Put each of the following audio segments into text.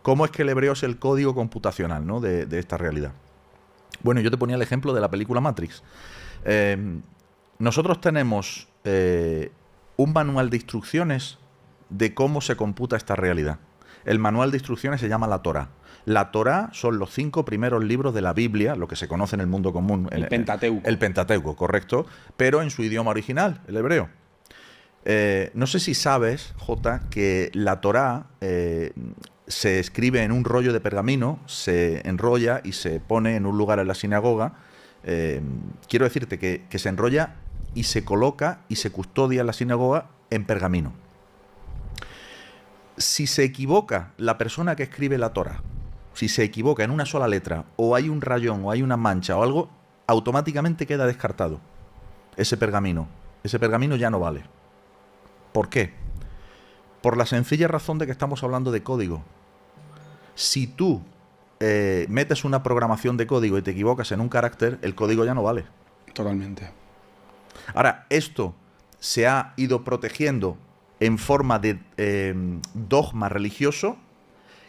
¿Cómo es que el hebreo es el código computacional, ¿no?, de esta realidad? Bueno, yo te ponía el ejemplo de la película Matrix. Nosotros tenemos un manual de instrucciones de cómo se computa esta realidad. El manual de instrucciones se llama la Torá. La Torá son los 5 primeros libros de la Biblia, lo que se conoce en el mundo común. El Pentateuco. El Pentateuco, correcto, pero en su idioma original, el hebreo. No sé si sabes, Jota, que la Torá se escribe en un rollo de pergamino, se enrolla y se pone en un lugar en la sinagoga. Quiero decirte que se enrolla y se coloca y se custodia en la sinagoga en pergamino. Si se equivoca la persona que escribe la Torá, si se equivoca en una sola letra, o hay un rayón, o hay una mancha, o algo, automáticamente queda descartado ese pergamino. Ese pergamino ya no vale. ¿Por qué? Por la sencilla razón de que estamos hablando de código. Si tú metes una programación de código y te equivocas en un carácter, el código ya no vale. Totalmente. Ahora, esto se ha ido protegiendo en forma de dogma religioso,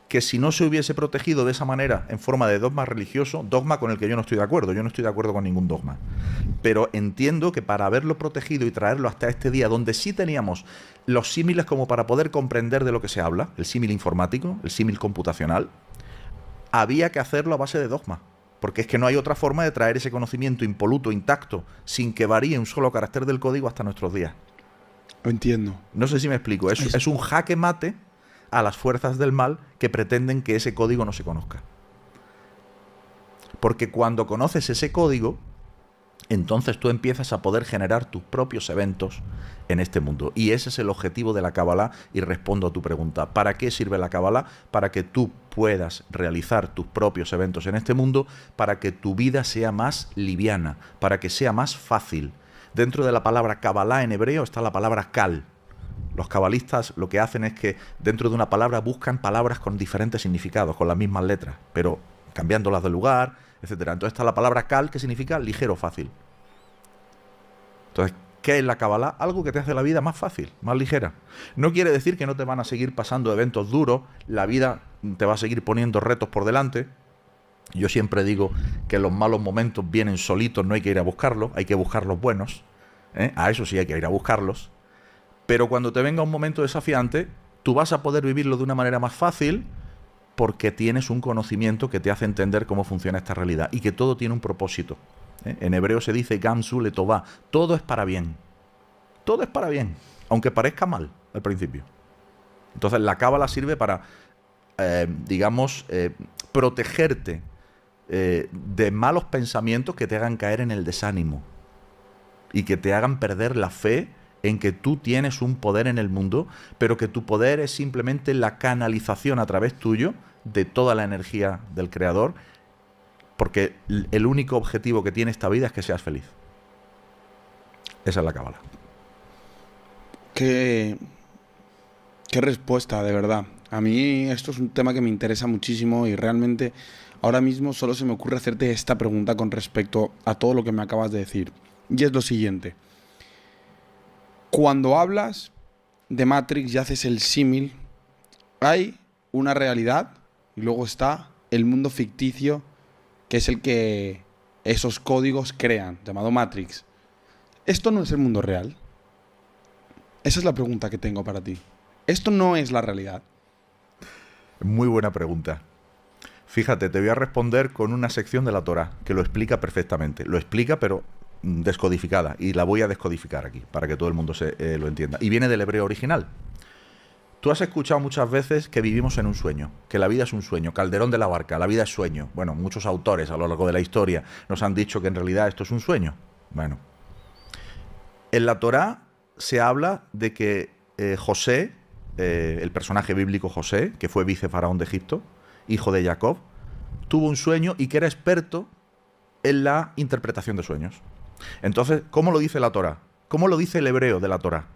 que si no se hubiese protegido de esa manera, en forma de dogma religioso, dogma con el que yo no estoy de acuerdo, yo no estoy de acuerdo con ningún dogma, pero entiendo que para haberlo protegido y traerlo hasta este día, donde sí teníamos los símiles como para poder comprender de lo que se habla, el símil informático, el símil computacional, había que hacerlo a base de dogma, porque es que no hay otra forma de traer ese conocimiento impoluto, intacto, sin que varíe un solo carácter del código hasta nuestros días. Lo entiendo. No sé si me explico. Es un jaque mate a las fuerzas del mal que pretenden que ese código no se conozca. Porque cuando conoces ese código, entonces tú empiezas a poder generar tus propios eventos en este mundo. Y ese es el objetivo de la Kabbalah. Y respondo a tu pregunta. ¿Para qué sirve la Kabbalah? Para que tú puedas realizar tus propios eventos en este mundo, para que tu vida sea más liviana, para que sea más fácil. Dentro de la palabra Kabbalah en hebreo está la palabra Kal. Los cabalistas lo que hacen es que dentro de una palabra buscan palabras con diferentes significados, con las mismas letras, pero cambiándolas de lugar, etcétera. Entonces está la palabra Kal, que significa ligero, fácil. Entonces, ¿qué es la Kabbalah? Algo que te hace la vida más fácil, más ligera. No quiere decir que no te van a seguir pasando eventos duros, la vida te va a seguir poniendo retos por delante. Yo siempre digo que los malos momentos vienen solitos, no hay que ir a buscarlos, hay que buscar los buenos. A eso sí hay que ir a buscarlos. Pero cuando te venga un momento desafiante, tú vas a poder vivirlo de una manera más fácil porque tienes un conocimiento que te hace entender cómo funciona esta realidad y que todo tiene un propósito. En hebreo se dice Gamsu Letová, todo es para bien. Todo es para bien, aunque parezca mal al principio. Entonces la Cábala sirve para, protegerte de malos pensamientos que te hagan caer en el desánimo y que te hagan perder la fe en que tú tienes un poder en el mundo, pero que tu poder es simplemente la canalización a través tuyo de toda la energía del Creador, porque el único objetivo que tiene esta vida es que seas feliz. Esa es la Cábala. Qué respuesta, de verdad. A mí esto es un tema que me interesa muchísimo y realmente ahora mismo solo se me ocurre hacerte esta pregunta con respecto a todo lo que me acabas de decir. Y es lo siguiente. Cuando hablas de Matrix y haces el símil, hay una realidad y luego está el mundo ficticio, que es el que esos códigos crean, llamado Matrix. ¿Esto no es el mundo real? Esa es la pregunta que tengo para ti. ¿Esto no es la realidad? Muy buena pregunta. Fíjate, te voy a responder con una sección de la Torá que lo explica perfectamente. Lo explica, pero descodificada, y la voy a descodificar aquí para que todo el mundo lo entienda. Y viene del hebreo original. Tú has escuchado muchas veces que vivimos en un sueño, que la vida es un sueño, Calderón de la Barca, la vida es sueño. Bueno, muchos autores a lo largo de la historia nos han dicho que en realidad esto es un sueño. Bueno, en la Torá se habla de que José, el personaje bíblico José, que fue vicefaraón de Egipto, hijo de Jacob, tuvo un sueño y que era experto en la interpretación de sueños. Entonces, ¿cómo lo dice la Torá? ¿Cómo lo dice el hebreo de la Torá?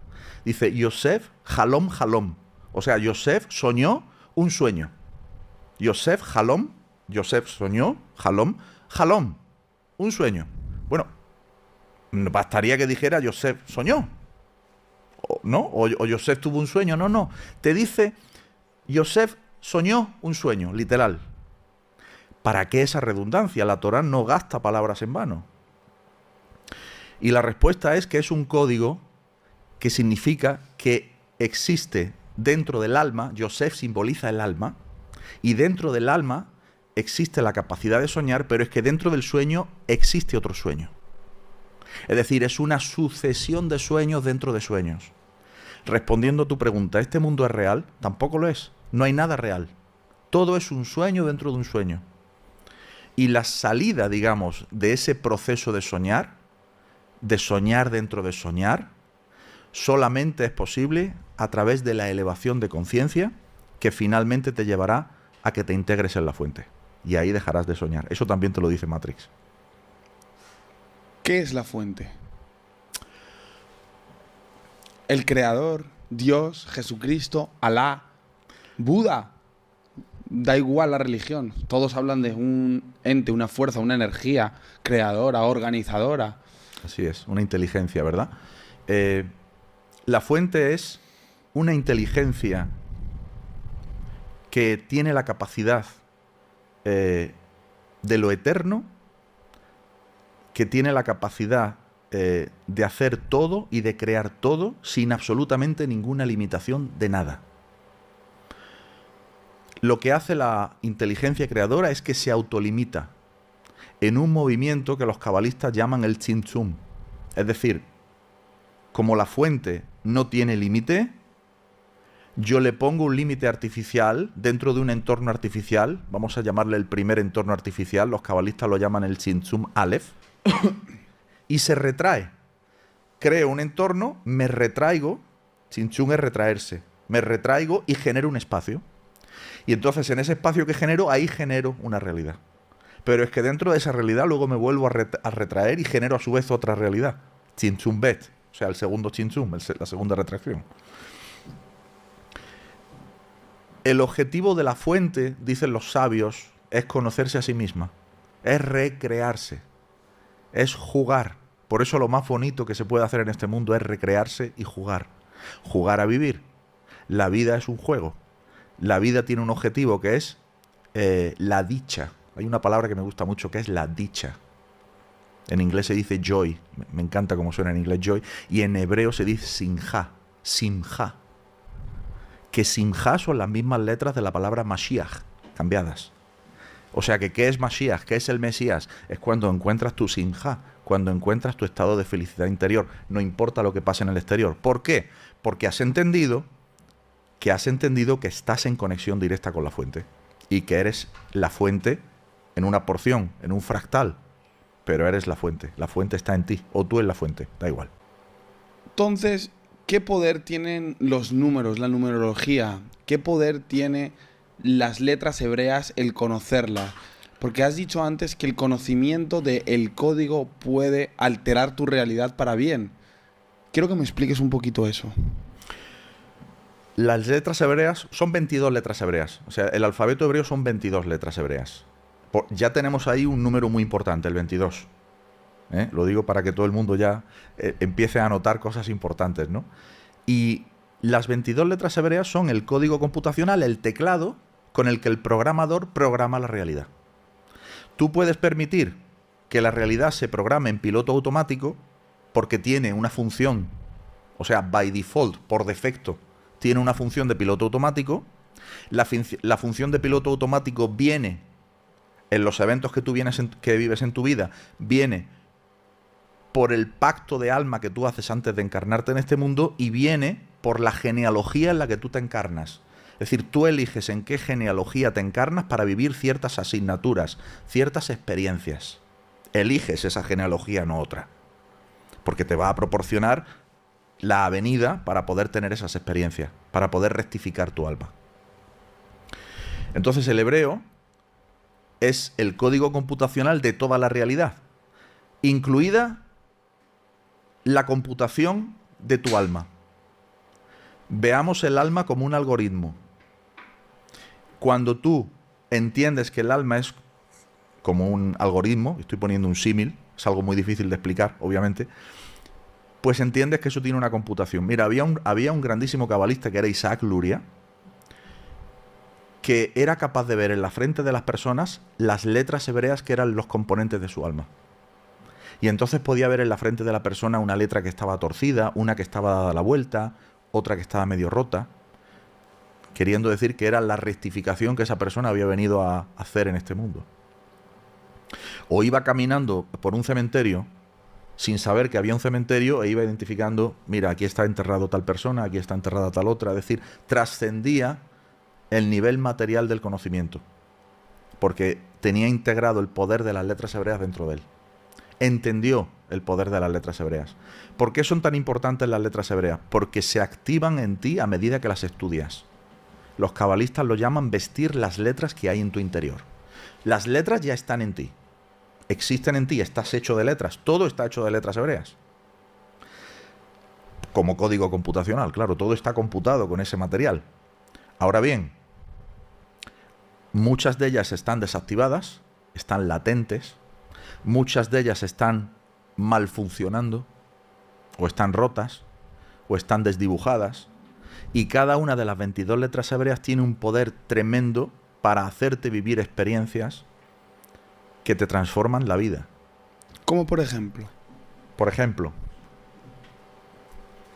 Dice, Yosef Halom Halom. O sea, Yosef soñó un sueño. Yosef Halom, Yosef soñó, Halom, Halom, un sueño. Bueno, bastaría que dijera Yosef soñó, ¿no? O Yosef tuvo un sueño. No, no. Te dice, Yosef soñó un sueño, literal. ¿Para qué esa redundancia? La Torá no gasta palabras en vano. Y la respuesta es que es un código que significa que existe dentro del alma, Yosef simboliza el alma, y dentro del alma existe la capacidad de soñar, pero es que dentro del sueño existe otro sueño. Es decir, es una sucesión de sueños dentro de sueños. Respondiendo a tu pregunta, ¿este mundo es real? Tampoco lo es. No hay nada real. Todo es un sueño dentro de un sueño. Y la salida, digamos, de ese proceso de soñar dentro de soñar, solamente es posible a través de la elevación de conciencia que finalmente te llevará a que te integres en la fuente. Y ahí dejarás de soñar. Eso también te lo dice Matrix. ¿Qué es la fuente? El creador, Dios, Jesucristo, Alá, Buda. Da igual la religión. Todos hablan de un ente, una fuerza, una energía creadora, organizadora. Así es, una inteligencia, ¿verdad? La fuente es una inteligencia que tiene la capacidad de lo eterno, que tiene la capacidad de hacer todo y de crear todo sin absolutamente ninguna limitación de nada. Lo que hace la inteligencia creadora es que se autolimita en un movimiento que los cabalistas llaman el tzimtzum. Es decir, como la fuente no tiene límite, yo le pongo un límite artificial dentro de un entorno artificial, vamos a llamarle el primer entorno artificial, los cabalistas lo llaman el tzimtzum aleph, y se retrae. Creo un entorno, me retraigo, tzimtzum es retraerse, me retraigo y genero un espacio. Y entonces en ese espacio que genero, ahí genero una realidad. Pero es que dentro de esa realidad luego me vuelvo a retraer y genero a su vez otra realidad. Tzimtzum bet, o sea, el segundo tzimtzum, la segunda retracción. El objetivo de la fuente, dicen los sabios, es conocerse a sí misma. Es recrearse. Es jugar. Por eso lo más bonito que se puede hacer en este mundo es recrearse y jugar. Jugar a vivir. La vida es un juego. La vida tiene un objetivo que es la dicha. Hay una palabra que me gusta mucho que es la dicha. En inglés se dice joy. Me encanta cómo suena en inglés joy. Y en hebreo se dice simja. Simja. Que simja son las mismas letras de la palabra Mashiach, cambiadas. O sea que, ¿qué es Mashiach? ¿Qué es el Mesías? Es cuando encuentras tu simja, cuando encuentras tu estado de felicidad interior. No importa lo que pase en el exterior. ¿Por qué? Porque has entendido que estás en conexión directa con la fuente y que eres la fuente en una porción, en un fractal, pero eres la fuente está en ti, o tú en la fuente, da igual. Entonces, ¿qué poder tienen los números, la numerología? ¿Qué poder tiene las letras hebreas el conocerlas? Porque has dicho antes que el conocimiento del código puede alterar tu realidad para bien. Quiero que me expliques un poquito eso. Las letras hebreas son 22 letras hebreas. O sea, el alfabeto hebreo son 22 letras hebreas. Ya tenemos ahí un número muy importante, el 22. Lo digo para que todo el mundo ya empiece a anotar cosas importantes, ¿no? Y las 22 letras hebreas son el código computacional, el teclado con el que el programador programa la realidad. Tú puedes permitir que la realidad se programe en piloto automático porque tiene una función, o sea, by default, por defecto, tiene una función de piloto automático. La función de piloto automático viene en los eventos que tú que vives en tu vida, viene por el pacto de alma que tú haces antes de encarnarte en este mundo y viene por la genealogía en la que tú te encarnas. Es decir, tú eliges en qué genealogía te encarnas para vivir ciertas asignaturas, ciertas experiencias. Eliges esa genealogía, no otra. Porque te va a proporcionar la avenida para poder tener esas experiencias, para poder rectificar tu alma. Entonces el hebreo es el código computacional de toda la realidad, incluida la computación de tu alma. Veamos el alma como un algoritmo. Cuando tú entiendes que el alma es como un algoritmo, estoy poniendo un símil, es algo muy difícil de explicar, obviamente, pues entiendes que eso tiene una computación. Mira, había un grandísimo cabalista que era Isaac Luria, que era capaz de ver en la frente de las personas las letras hebreas que eran los componentes de su alma. Y entonces podía ver en la frente de la persona una letra que estaba torcida, una que estaba dada la vuelta, otra que estaba medio rota, queriendo decir que era la rectificación que esa persona había venido a hacer en este mundo. O iba caminando por un cementerio sin saber que había un cementerio e iba identificando, mira, aquí está enterrado tal persona, aquí está enterrada tal otra, es decir, trascendía el nivel material del conocimiento, porque tenía integrado el poder de las letras hebreas dentro de él. Entendió el poder de las letras hebreas. ¿Por qué son tan importantes las letras hebreas? Porque se activan en ti a medida que las estudias. Los cabalistas lo llaman vestir las letras que hay en tu interior. Las letras ya están en ti. Existen en ti, estás hecho de letras. Todo está hecho de letras hebreas. Como código computacional, claro, todo está computado con ese material. Ahora bien, muchas de ellas están desactivadas, están latentes. Muchas de ellas están mal funcionando, o están rotas, o están desdibujadas, y cada una de las 22 letras hebreas tiene un poder tremendo para hacerte vivir experiencias que te transforman la vida. ¿Cómo por ejemplo? Por ejemplo,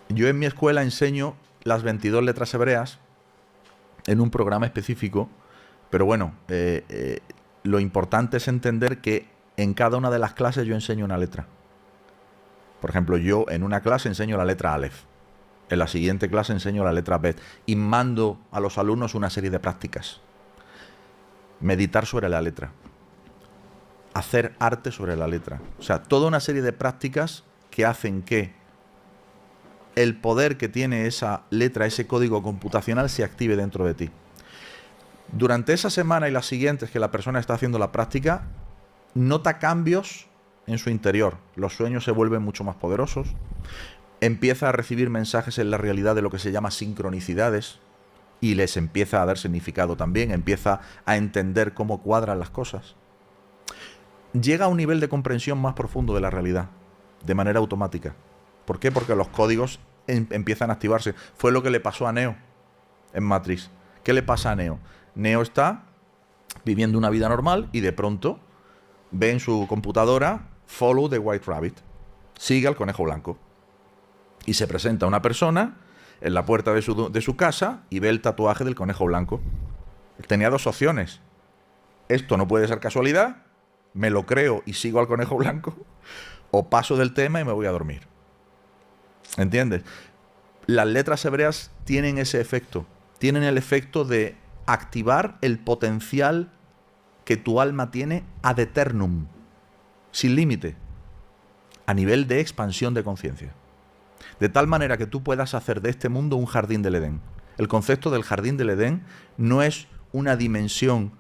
yo en mi escuela enseño las 22 letras hebreas en un programa específico, pero bueno, lo importante es entender que en cada una de las clases yo enseño una letra. Por ejemplo, yo en una clase enseño la letra Aleph. En la siguiente clase enseño la letra Bet. Y mando a los alumnos una serie de prácticas. Meditar sobre la letra. Hacer arte sobre la letra. O sea, toda una serie de prácticas que hacen que el poder que tiene esa letra, ese código computacional, se active dentro de ti. Durante esa semana y las siguientes que la persona está haciendo la práctica, nota cambios en su interior. Los sueños se vuelven mucho más poderosos. Empieza a recibir mensajes en la realidad de lo que se llama sincronicidades y les empieza a dar significado también. Empieza a entender cómo cuadran las cosas. Llega a un nivel de comprensión más profundo de la realidad, de manera automática. ¿Por qué? Porque los códigos empiezan a activarse. Fue lo que le pasó a Neo en Matrix. ¿Qué le pasa a Neo? Neo está viviendo una vida normal y de pronto ve en su computadora Follow the White Rabbit. Sigue al conejo blanco. Y se presenta una persona en la puerta de su casa y ve el tatuaje del conejo blanco. Tenía dos opciones. Esto no puede ser casualidad, me lo creo y sigo al conejo blanco, o paso del tema y me voy a dormir. ¿Entiendes? Las letras hebreas tienen ese efecto. Tienen el efecto de activar el potencial que tu alma tiene ad eternum, sin límite, a nivel de expansión de conciencia. De tal manera que tú puedas hacer de este mundo un jardín del Edén. El concepto del jardín del Edén no es una dimensión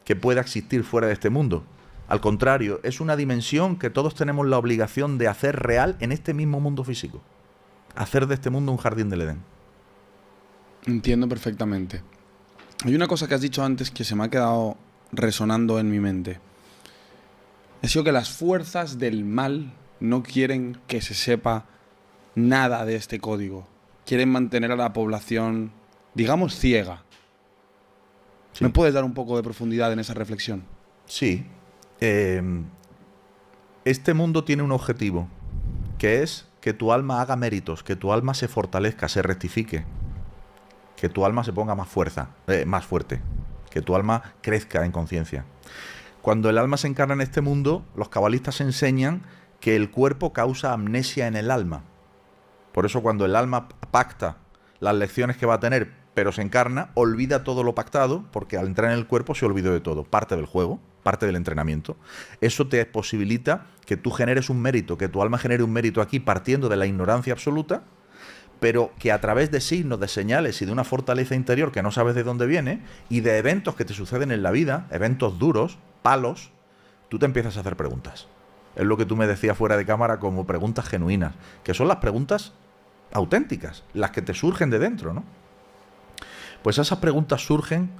que pueda existir fuera de este mundo. Al contrario, es una dimensión que todos tenemos la obligación de hacer real en este mismo mundo físico. Hacer de este mundo un jardín del Edén. Entiendo perfectamente. Hay una cosa que has dicho antes que se me ha quedado resonando en mi mente. Ha sido que las fuerzas del mal no quieren que se sepa nada de este código. Quieren mantener a la población, digamos, ciega. Sí. ¿Me puedes dar un poco de profundidad en esa reflexión? Sí. Este mundo tiene un objetivo, que es que tu alma haga méritos, que tu alma se fortalezca, se rectifique, que tu alma se ponga más fuerte, que tu alma crezca en conciencia. Cuando el alma se encarna en este mundo, los cabalistas enseñan que el cuerpo causa amnesia en el alma. Por eso cuando el alma pacta las lecciones que va a tener, pero se encarna, olvida todo lo pactado, porque al entrar en el cuerpo se olvidó de todo. Parte del juego, parte del entrenamiento. Eso te posibilita que tú generes un mérito, que tu alma genere un mérito aquí partiendo de la ignorancia absoluta, pero que a través de signos, de señales y de una fortaleza interior que no sabes de dónde viene, y de eventos que te suceden en la vida, eventos duros, palos, tú te empiezas a hacer preguntas. Es lo que tú me decías fuera de cámara como preguntas genuinas, que son las preguntas auténticas, las que te surgen de dentro, ¿no? Pues esas preguntas surgen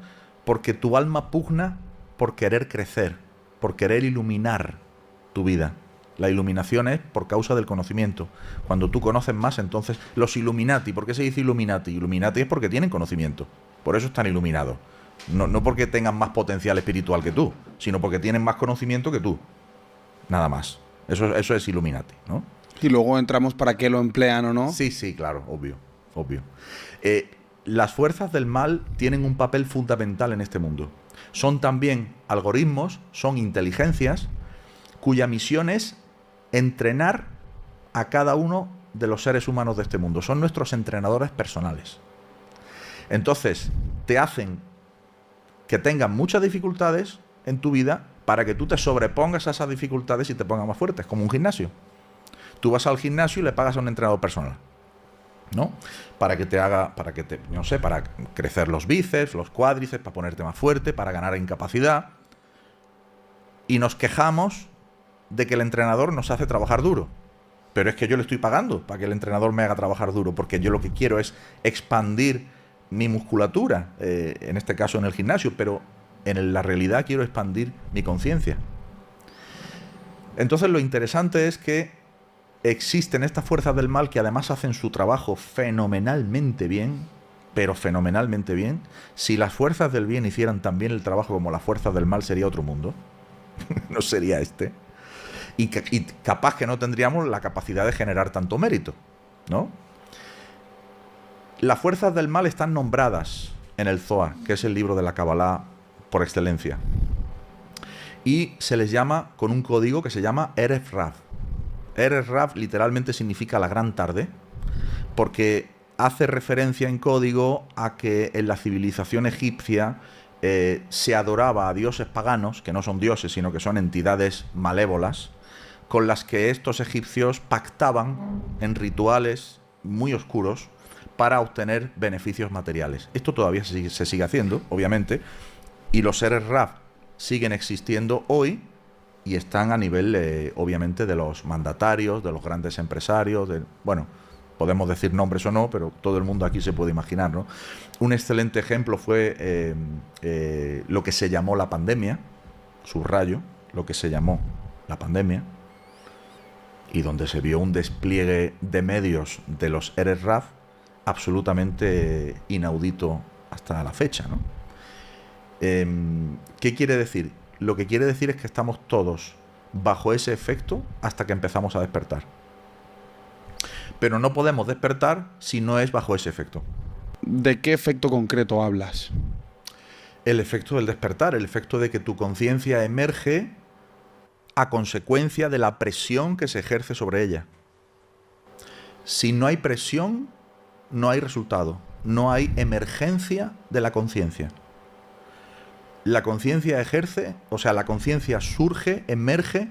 porque tu alma pugna por querer crecer, por querer iluminar tu vida. La iluminación es por causa del conocimiento. Cuando tú conoces más, entonces los Illuminati, ¿por qué se dice Illuminati? Illuminati es porque tienen conocimiento, por eso están iluminados. No porque tengan más potencial espiritual que tú, sino porque tienen más conocimiento que tú. Nada más. Eso es Illuminati, ¿no? Y luego entramos para qué lo emplean o no. Sí, claro, obvio. Las fuerzas del mal tienen un papel fundamental en este mundo. Son también algoritmos, son inteligencias cuya misión es entrenar a cada uno de los seres humanos de este mundo. Son nuestros entrenadores personales. Entonces, te hacen que tengas muchas dificultades en tu vida para que tú te sobrepongas a esas dificultades y te pongas más fuerte, como un gimnasio. Tú vas al gimnasio y le pagas a un entrenador personal, ¿no? Para crecer los bíceps, los cuádriceps, para ponerte más fuerte, para ganar en capacidad. Y nos quejamos de que el entrenador nos hace trabajar duro. Pero es que yo le estoy pagando para que el entrenador me haga trabajar duro, porque yo lo que quiero es expandir mi musculatura, en este caso en el gimnasio, pero en la realidad quiero expandir mi conciencia. Entonces lo interesante es que existen estas fuerzas del mal que además hacen su trabajo fenomenalmente bien, pero fenomenalmente bien. Si las fuerzas del bien hicieran tan bien el trabajo como las fuerzas del mal, sería otro mundo. No sería este. Y capaz que no tendríamos la capacidad de generar tanto mérito, ¿no? Las fuerzas del mal están nombradas en el Zohar, que es el libro de la Kabbalah por excelencia. Y se les llama con un código que se llama Erev Rav. Erev Rav literalmente significa la gran tarde, porque hace referencia en código a que en la civilización egipcia se adoraba a dioses paganos, que no son dioses, sino que son entidades malévolas, con las que estos egipcios pactaban en rituales muy oscuros para obtener beneficios materiales. Esto todavía se sigue haciendo, obviamente, y los seres Rav siguen existiendo hoy y están a nivel, obviamente, de los mandatarios, de los grandes empresarios, bueno, podemos decir nombres o no, pero todo el mundo aquí se puede imaginar, ¿no? Un excelente ejemplo fue lo que se llamó la pandemia, subrayo, lo que se llamó la pandemia, y donde se vio un despliegue de medios de los Erev Rav absolutamente inaudito hasta la fecha, ¿no? ¿Qué quiere decir? Lo que quiere decir es que estamos todos bajo ese efecto hasta que empezamos a despertar. Pero no podemos despertar si no es bajo ese efecto. ¿De qué efecto concreto hablas? El efecto del despertar, el efecto de que tu conciencia emerge a consecuencia de la presión que se ejerce sobre ella. Si no hay presión, no hay resultado, no hay emergencia de la conciencia. La conciencia ejerce, o sea, la conciencia surge, emerge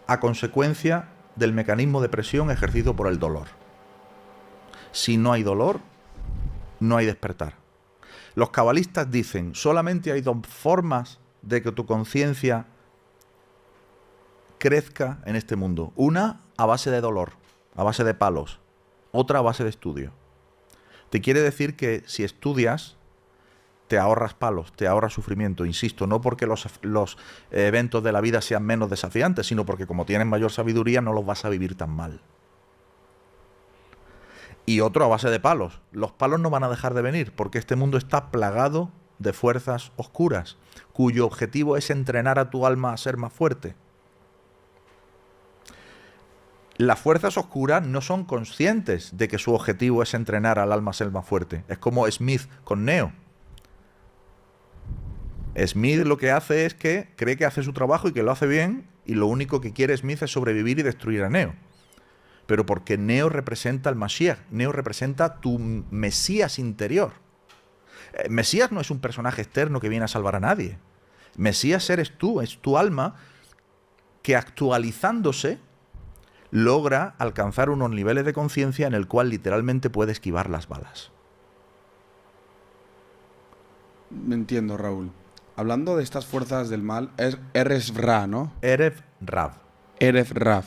a consecuencia del mecanismo de presión ejercido por el dolor. Si no hay dolor, no hay despertar. Los cabalistas dicen, solamente hay dos formas de que tu conciencia crezca en este mundo. Una a base de dolor, a base de palos. Otra a base de estudio. Te quiere decir que si estudias, te ahorras palos, te ahorras sufrimiento. Insisto, no porque los eventos de la vida sean menos desafiantes, sino porque como tienes mayor sabiduría no los vas a vivir tan mal. Y otro a base de palos. Los palos no van a dejar de venir, porque este mundo está plagado de fuerzas oscuras, cuyo objetivo es entrenar a tu alma a ser más fuerte. Las fuerzas oscuras no son conscientes de que su objetivo es entrenar al alma a ser más fuerte. Es como Smith con Neo. Smith lo que hace es que cree que hace su trabajo y que lo hace bien, y lo único que quiere Smith es sobrevivir y destruir a Neo. Pero porque Neo representa al Mashiach, Neo representa tu Mesías interior. Mesías no es un personaje externo que viene a salvar a nadie. Mesías eres tú, es tu alma que actualizándose logra alcanzar unos niveles de conciencia en el cual literalmente puede esquivar las balas. Me entiendo, Raúl. Hablando de estas fuerzas del mal, es Erev Ra, ¿no? Erev Rav. Erev Rav.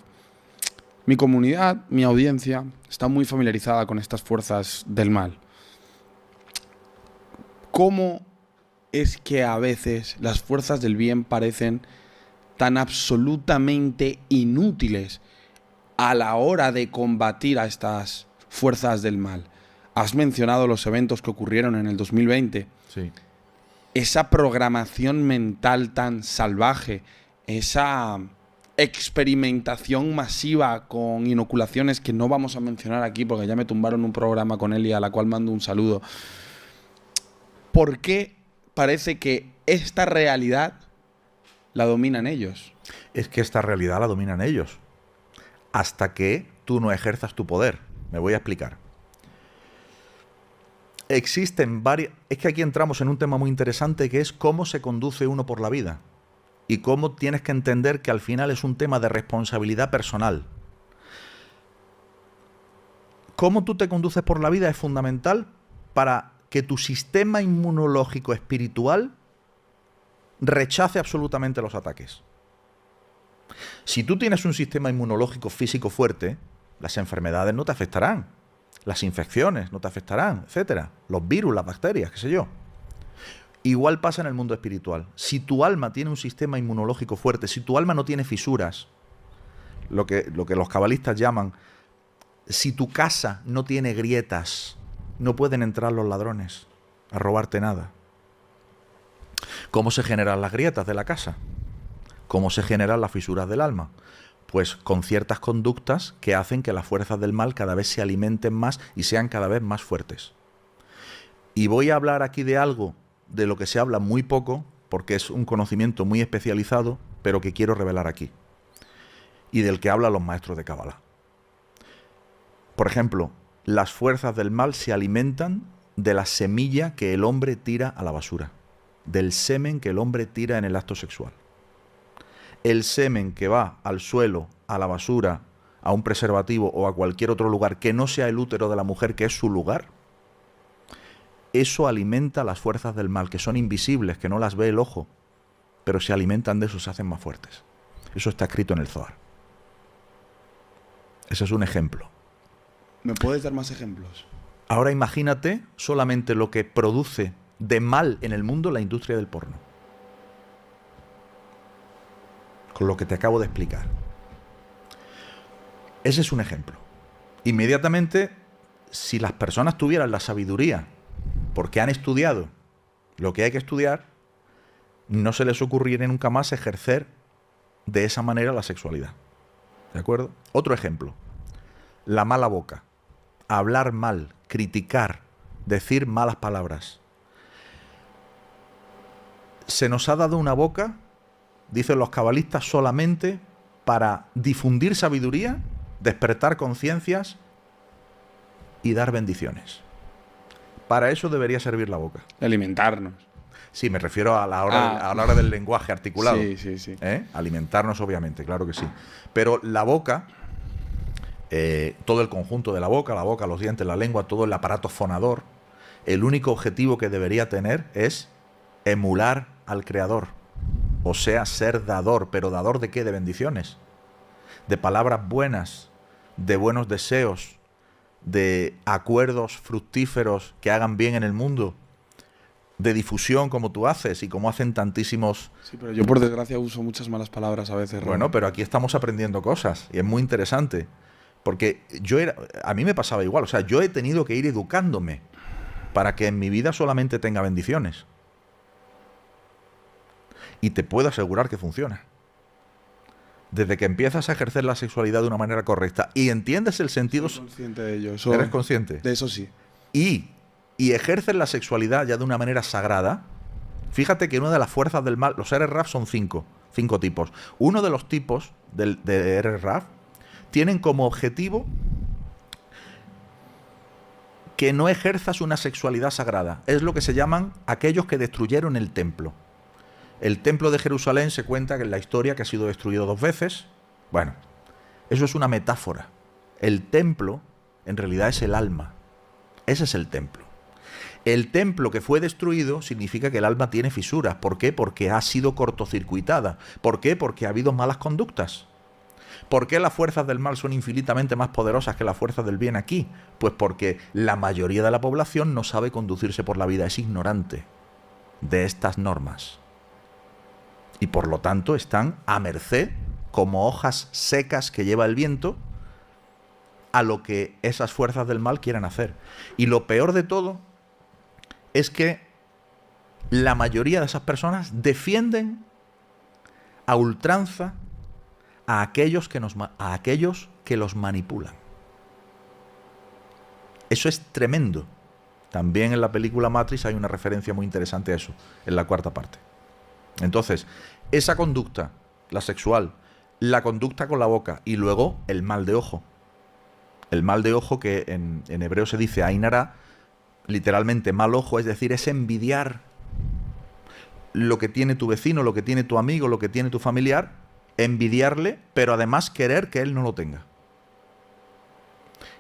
Mi comunidad, mi audiencia, está muy familiarizada con estas fuerzas del mal. ¿Cómo es que a veces las fuerzas del bien parecen tan absolutamente inútiles a la hora de combatir a estas fuerzas del mal? Has mencionado los eventos que ocurrieron en el 2020. Sí. esa programación mental tan salvaje, esa experimentación masiva con inoculaciones que no vamos a mencionar aquí porque ya me tumbaron un programa con él y a la cual mando un saludo. ¿Por qué parece que esta realidad la dominan ellos? Es que esta realidad la dominan ellos. Hasta que tú no ejerzas tu poder. Me voy a explicar. Existen varias... Es que aquí entramos en un tema muy interesante que es cómo se conduce uno por la vida. Y cómo tienes que entender que al final es un tema de responsabilidad personal. Cómo tú te conduces por la vida es fundamental para que tu sistema inmunológico espiritual rechace absolutamente los ataques. Si tú tienes un sistema inmunológico físico fuerte, las enfermedades no te afectarán, las infecciones no te afectarán, etcétera, los virus, las bacterias, qué sé yo. Igual pasa en el mundo espiritual. Si tu alma tiene un sistema inmunológico fuerte, si tu alma no tiene fisuras, lo que los cabalistas llaman, si tu casa no tiene grietas, no pueden entrar los ladrones a robarte nada. ¿Cómo se generan las grietas de la casa? ¿Cómo se generan las fisuras del alma? Pues con ciertas conductas que hacen que las fuerzas del mal cada vez se alimenten más y sean cada vez más fuertes. Y voy a hablar aquí de algo de lo que se habla muy poco, porque es un conocimiento muy especializado, pero que quiero revelar aquí. Y del que hablan los maestros de Cábala. Por ejemplo, las fuerzas del mal se alimentan de la semilla que el hombre tira a la basura, del semen que el hombre tira en el acto sexual. El semen que va al suelo, a la basura, a un preservativo o a cualquier otro lugar que no sea el útero de la mujer, que es su lugar, eso alimenta las fuerzas del mal, que son invisibles, que no las ve el ojo, pero se alimentan de eso, se hacen más fuertes. Eso está escrito en el Zohar. Ese es un ejemplo. ¿Me puedes dar más ejemplos? Ahora imagínate solamente lo que produce de mal en el mundo la industria del porno. Con lo que te acabo de explicar. Ese es un ejemplo. Inmediatamente, si las personas tuvieran la sabiduría, porque han estudiado lo que hay que estudiar, no se les ocurriría nunca más ejercer de esa manera la sexualidad. ¿De acuerdo? Otro ejemplo. La mala boca. Hablar mal, criticar, decir malas palabras. Se nos ha dado una boca, dicen los cabalistas, solamente para difundir sabiduría, despertar conciencias y dar bendiciones. Para eso debería servir la boca. Alimentarnos. Sí, me refiero a la hora del lenguaje articulado. Sí. Alimentarnos, obviamente, claro que sí. Pero la boca, todo el conjunto de la boca, los dientes, la lengua, todo el aparato fonador, el único objetivo que debería tener es emular al Creador. O sea, ser dador. ¿Pero dador de qué? De bendiciones. De palabras buenas, de buenos deseos, de acuerdos fructíferos que hagan bien en el mundo, de difusión como tú haces y como hacen tantísimos... Sí, pero yo por desgracia uso muchas malas palabras a veces. Bueno, pero aquí estamos aprendiendo cosas y es muy interesante. Porque a mí me pasaba igual, o sea, yo he tenido que ir educándome para que en mi vida solamente tenga bendiciones. Y te puedo asegurar que funciona. Desde que empiezas a ejercer la sexualidad de una manera correcta y entiendes el sentido... Soy consciente de ello. ¿Eres consciente? De eso sí. Y ejerces la sexualidad ya de una manera sagrada. Fíjate que una de las fuerzas del mal... Los Erev-Rav son cinco tipos. Uno de los tipos de Erev-Rav tienen como objetivo que no ejerzas una sexualidad sagrada. Es lo que se llaman aquellos que destruyeron el templo. El templo de Jerusalén se cuenta que en la historia que ha sido destruido 2 veces. Bueno, eso es una metáfora. El templo en realidad es el alma. Ese es el templo. El templo que fue destruido significa que el alma tiene fisuras. ¿Por qué? Porque ha sido cortocircuitada. ¿Por qué? Porque ha habido malas conductas. ¿Por qué las fuerzas del mal son infinitamente más poderosas que las fuerzas del bien aquí? Pues porque la mayoría de la población no sabe conducirse por la vida, es ignorante de estas normas. Y por lo tanto están a merced, como hojas secas que lleva el viento, a lo que esas fuerzas del mal quieran hacer. Y lo peor de todo es que la mayoría de esas personas defienden a ultranza a aquellos que los manipulan. Eso es tremendo. También en la película Matrix hay una referencia muy interesante a eso, en la cuarta parte. Entonces, esa conducta, la sexual, la conducta con la boca y luego el mal de ojo. El mal de ojo que en hebreo se dice Ainara, literalmente mal ojo, es decir, es envidiar lo que tiene tu vecino, lo que tiene tu amigo, lo que tiene tu familiar, envidiarle, pero además querer que él no lo tenga.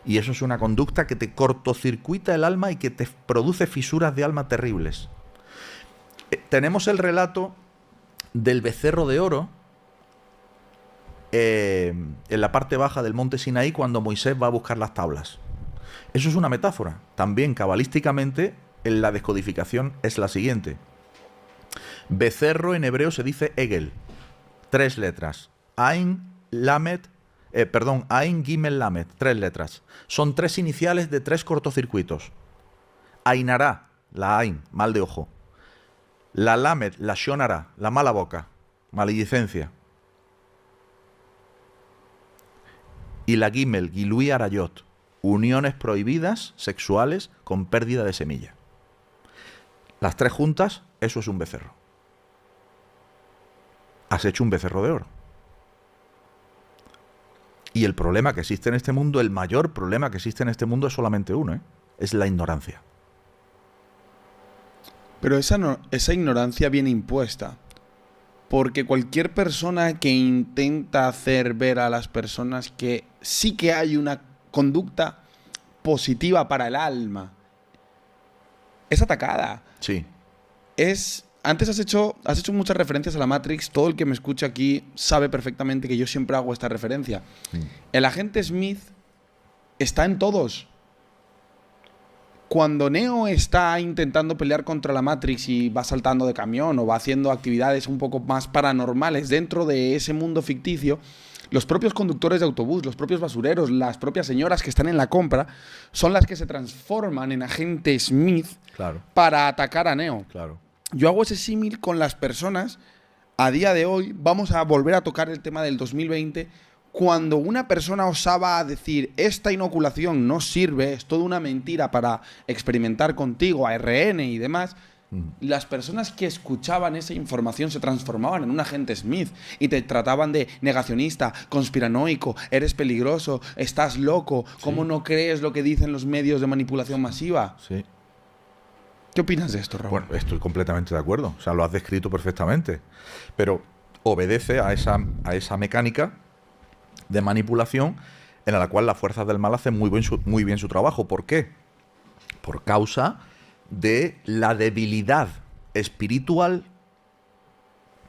Y eso es una conducta que te cortocircuita el alma y que te produce fisuras de alma terribles. Tenemos el relato del becerro de oro en la parte baja del monte Sinaí cuando Moisés va a buscar las tablas. Eso es una metáfora. También cabalísticamente en la descodificación es la siguiente. Becerro en hebreo se dice Egel. 3 letras. Ain, Lamed, Ain, Gimel, Lamed. 3 letras. Son 3 iniciales de 3 cortocircuitos. Ainará, la Ain, mal de ojo. La Lamed, la Shonará, la mala boca, maledicencia. Y la Gimel, Gilui Arayot, uniones prohibidas sexuales con pérdida de semilla. Las 3 juntas, eso es un becerro. Has hecho un becerro de oro. Y el problema que existe en este mundo, el mayor problema que existe en este mundo es solamente uno, es la ignorancia. Pero esa ignorancia viene impuesta. Porque cualquier persona que intenta hacer ver a las personas que sí que hay una conducta positiva para el alma, es atacada. Sí. Antes has hecho muchas referencias a la Matrix. Todo el que me escucha aquí sabe perfectamente que yo siempre hago esta referencia. Sí. El agente Smith está en todos. Cuando Neo está intentando pelear contra la Matrix y va saltando de camión o va haciendo actividades un poco más paranormales dentro de ese mundo ficticio, los propios conductores de autobús, los propios basureros, las propias señoras que están en la compra, son las que se transforman en agente Smith, claro, para atacar a Neo. Claro. Yo hago ese símil con las personas. A día de hoy vamos a volver a tocar el tema del 2020. Cuando una persona osaba decir esta inoculación no sirve, es toda una mentira para experimentar contigo, ARN y demás, las personas que escuchaban esa información se transformaban en un agente Smith y te trataban de negacionista, conspiranoico, eres peligroso, estás loco, ¿cómo no crees lo que dicen los medios de manipulación masiva? Sí. ¿Qué opinas de esto, Raúl? Bueno, estoy completamente de acuerdo. O sea, lo has descrito perfectamente. Pero obedece a esa mecánica de manipulación en la cual las fuerzas del mal hacen muy bien su trabajo. ¿Por qué? Por causa de la debilidad espiritual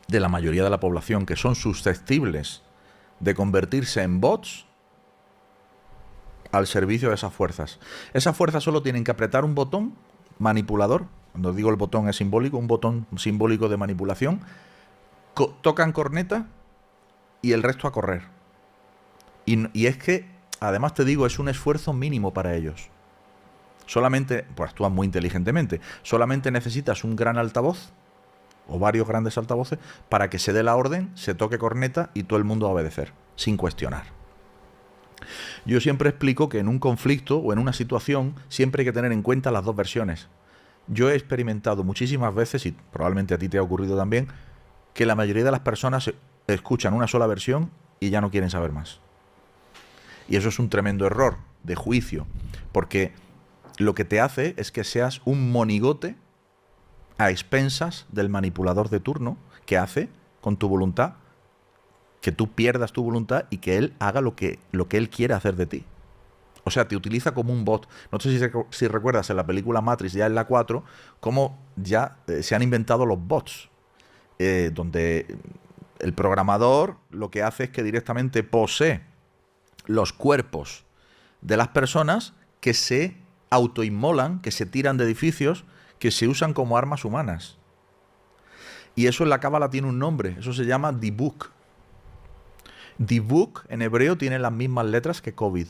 de la mayoría de la población, que son susceptibles de convertirse en bots al servicio de esas fuerzas. Esas fuerzas solo tienen que apretar un botón manipulador. Cuando digo el botón es simbólico, un botón simbólico de manipulación. Tocan corneta y el resto a correr. Y es que, además te digo, es un esfuerzo mínimo para ellos. Solamente, pues actúan muy inteligentemente, solamente necesitas un gran altavoz o varios grandes altavoces para que se dé la orden, se toque corneta y todo el mundo a obedecer, sin cuestionar. Yo siempre explico que en un conflicto o en una situación siempre hay que tener en cuenta las dos versiones. Yo he experimentado muchísimas veces, y probablemente a ti te ha ocurrido también, que la mayoría de las personas escuchan una sola versión y ya no quieren saber más. Y eso es un tremendo error de juicio, porque lo que te hace es que seas un monigote a expensas del manipulador de turno, que hace con tu voluntad que tú pierdas tu voluntad y que él haga lo que él quiere hacer de ti. O sea, te utiliza como un bot. No sé si recuerdas en la película Matrix, ya en la 4, cómo ya se han inventado los bots, donde el programador lo que hace es que directamente posee los cuerpos de las personas que se autoinmolan, que se tiran de edificios, que se usan como armas humanas. Y eso en la cábala tiene un nombre, eso se llama Dibuk. Dibuk en hebreo tiene las mismas letras que COVID,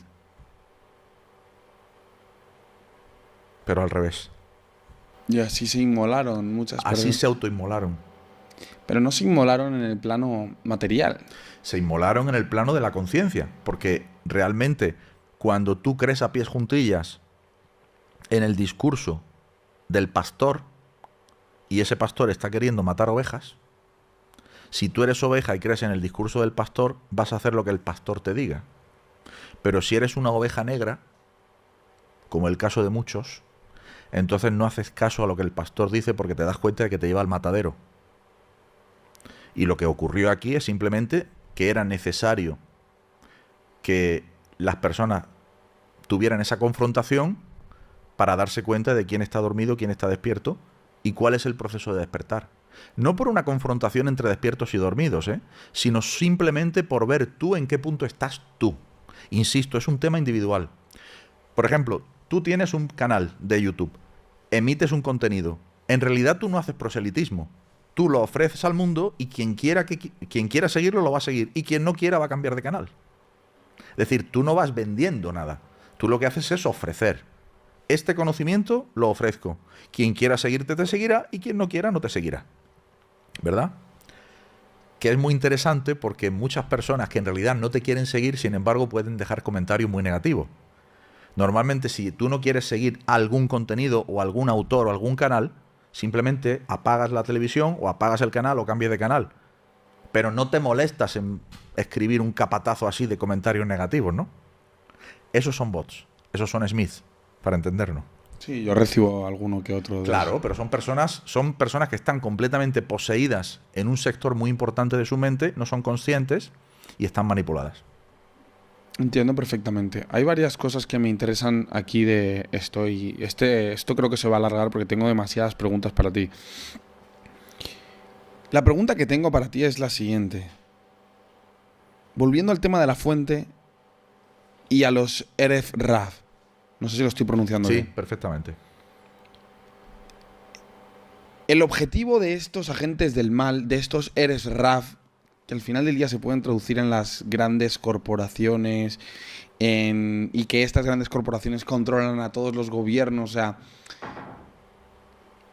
pero al revés. Y así se inmolaron muchas Así personas. se autoinmolaron. Pero no se inmolaron en el plano material. Se inmolaron en el plano de la conciencia, porque realmente cuando tú crees a pies juntillas en el discurso del pastor y ese pastor está queriendo matar ovejas, si tú eres oveja y crees en el discurso del pastor, vas a hacer lo que el pastor te diga. Pero si eres una oveja negra, como el caso de muchos, entonces no haces caso a lo que el pastor dice porque te das cuenta de que te lleva al matadero. Y lo que ocurrió aquí es simplemente que era necesario que las personas tuvieran esa confrontación para darse cuenta de quién está dormido, quién está despierto y cuál es el proceso de despertar. No por una confrontación entre despiertos y dormidos, sino simplemente por ver tú en qué punto estás tú. Insisto, es un tema individual. Por ejemplo, tú tienes un canal de YouTube, emites un contenido. En realidad tú no haces proselitismo. Tú lo ofreces al mundo y quien quiera seguirlo lo va a seguir y quien no quiera va a cambiar de canal. Es decir, tú no vas vendiendo nada. Tú lo que haces es ofrecer. Este conocimiento lo ofrezco. Quien quiera seguirte te seguirá y quien no quiera no te seguirá. ¿Verdad? Que es muy interesante porque muchas personas que en realidad no te quieren seguir, sin embargo, pueden dejar comentarios muy negativos. Normalmente, si tú no quieres seguir algún contenido o algún autor o algún canal, simplemente apagas la televisión o apagas el canal o cambias de canal. Pero no te molestas en escribir un capatazo así de comentarios negativos, ¿no? Esos son bots. Esos son Smith, para entendernos. Sí, yo recibo alguno que otro. Claro, pero son personas que están completamente poseídas en un sector muy importante de su mente, no son conscientes y están manipuladas. Entiendo perfectamente. Hay varias cosas que me interesan aquí de esto y esto creo que se va a alargar porque tengo demasiadas preguntas para ti. La pregunta que tengo para ti es la siguiente. Volviendo al tema de la fuente y a los Eref Raf. No sé si lo estoy pronunciando bien. Sí, perfectamente. El objetivo de estos agentes del mal, de estos Eres Raf, que al final del día se pueden traducir en las grandes corporaciones y que estas grandes corporaciones controlan a todos los gobiernos, o sea,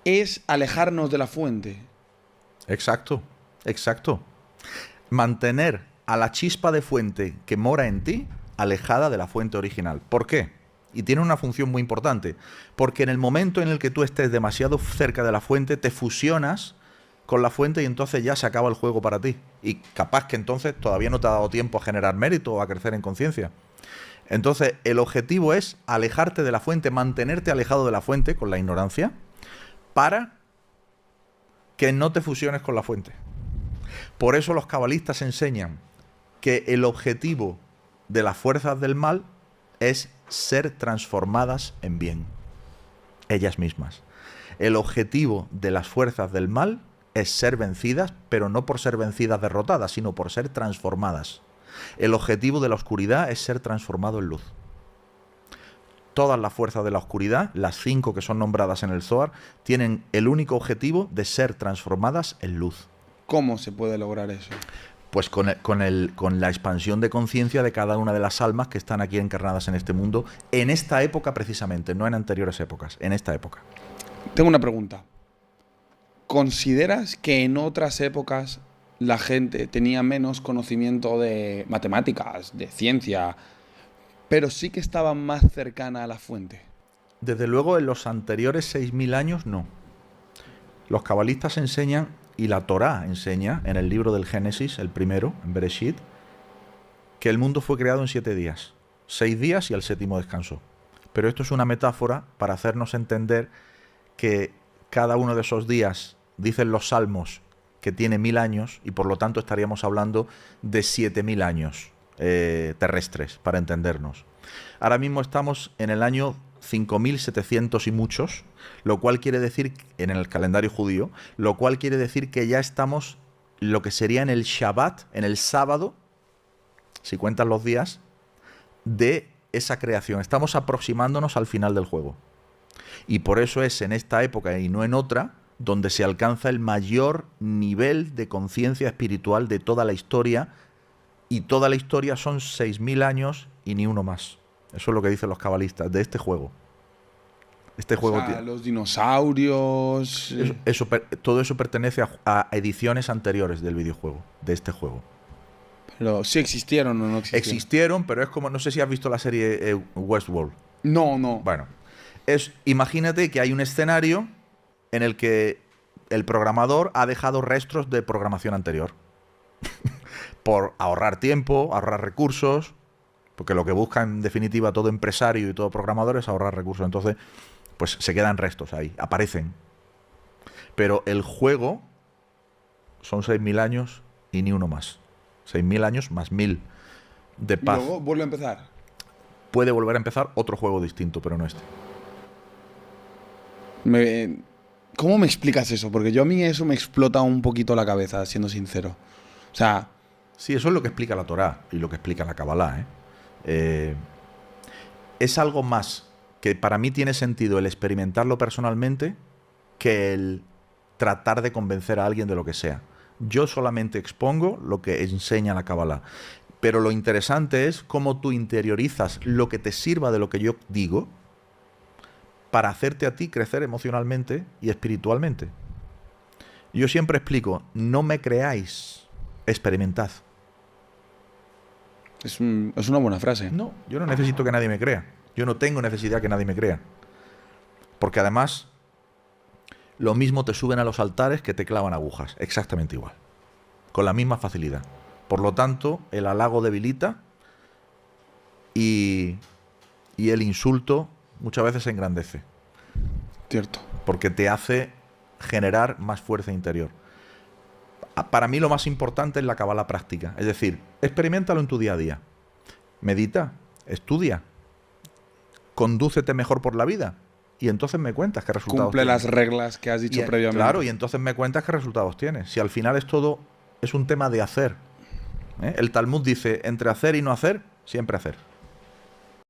es alejarnos de la fuente. Exacto, exacto. Mantener a la chispa de fuente que mora en ti alejada de la fuente original. ¿Por qué? Y tiene una función muy importante, porque en el momento en el que tú estés demasiado cerca de la fuente, te fusionas con la fuente y entonces ya se acaba el juego para ti. Y capaz que entonces todavía no te ha dado tiempo a generar mérito o a crecer en conciencia. Entonces, el objetivo es alejarte de la fuente, mantenerte alejado de la fuente con la ignorancia, para que no te fusiones con la fuente. Por eso los cabalistas enseñan que el objetivo de las fuerzas del mal es ser transformadas en bien, ellas mismas. El objetivo de las fuerzas del mal es ser vencidas, pero no por ser vencidas derrotadas, sino por ser transformadas. El objetivo de la oscuridad es ser transformado en luz. Todas las fuerzas de la oscuridad, las 5 que son nombradas en el Zohar, tienen el único objetivo de ser transformadas en luz. ¿Cómo se puede lograr eso? Pues con la expansión de conciencia de cada una de las almas que están aquí encarnadas en este mundo, en esta época precisamente, no en anteriores épocas, en esta época. Tengo una pregunta. ¿Consideras que en otras épocas la gente tenía menos conocimiento de matemáticas, de ciencia, pero sí que estaba más cercana a la fuente? Desde luego, en los anteriores 6.000 años, no. Los cabalistas enseñan, y la Torá enseña, en el libro del Génesis, el primero, en Bereshit, que el mundo fue creado en 7 días. 6 días y el 7º descansó. Pero esto es una metáfora para hacernos entender que cada uno de esos días, dicen los salmos, que tiene 1000 años, y por lo tanto estaríamos hablando de 7000 años terrestres, para entendernos. Ahora mismo estamos en el año 5700 y muchos, lo cual quiere decir, en el calendario judío, lo cual quiere decir que ya estamos lo que sería en el Shabbat, en el sábado, si cuentan los días, de esa creación. Estamos aproximándonos al final del juego. Y por eso es en esta época y no en otra donde se alcanza el mayor nivel de conciencia espiritual de toda la historia, y toda la historia son 6000 años y ni uno más. Eso es lo que dicen los cabalistas de este juego. Este O juego sea, tiene... los dinosaurios. Todo eso pertenece a ediciones anteriores del videojuego, de este juego. Pero sí existieron o no existieron. Existieron, pero es como, no sé si has visto la serie Westworld. No, no. Bueno, imagínate que hay un escenario en el que el programador ha dejado restos de programación anterior. Por ahorrar tiempo, ahorrar recursos, porque lo que busca en definitiva todo empresario y todo programador es ahorrar recursos. Entonces, pues se quedan restos ahí, aparecen. Pero el juego son 6.000 años y ni uno más. 6.000 años más 1.000 de Y paz. luego vuelve a empezar. Puede volver a empezar otro juego distinto, pero no este. ¿Cómo me explicas eso? Porque yo a mí eso me explota un poquito la cabeza, siendo sincero. O sea, Sí, eso es lo que explica la Torá y lo que explica la Kabbalah, es algo más que para mí tiene sentido el experimentarlo personalmente que el tratar de convencer a alguien de lo que sea. Yo solamente expongo lo que enseña la Kabbalah. Pero lo interesante es cómo tú interiorizas lo que te sirva de lo que yo digo para hacerte a ti crecer emocionalmente y espiritualmente. Yo siempre explico, no me creáis, experimentad. es una buena frase. No, yo no necesito que nadie me crea. Yo no tengo necesidad que nadie me crea. Porque además, lo mismo te suben a los altares que te clavan agujas. Exactamente igual. Con la misma facilidad. Por lo tanto, el halago debilita y el insulto muchas veces engrandece. Cierto. Porque te hace generar más fuerza interior. Para mí lo más importante es la Kabbalah práctica. Es decir, experiméntalo en tu día a día. Medita, estudia, condúcete mejor por la vida. Y entonces me cuentas qué resultados Cumple tienes. las reglas que has dicho previamente. Claro, y entonces me cuentas qué resultados tienes. Si al final es un tema de hacer. El Talmud dice, entre hacer y no hacer, siempre hacer.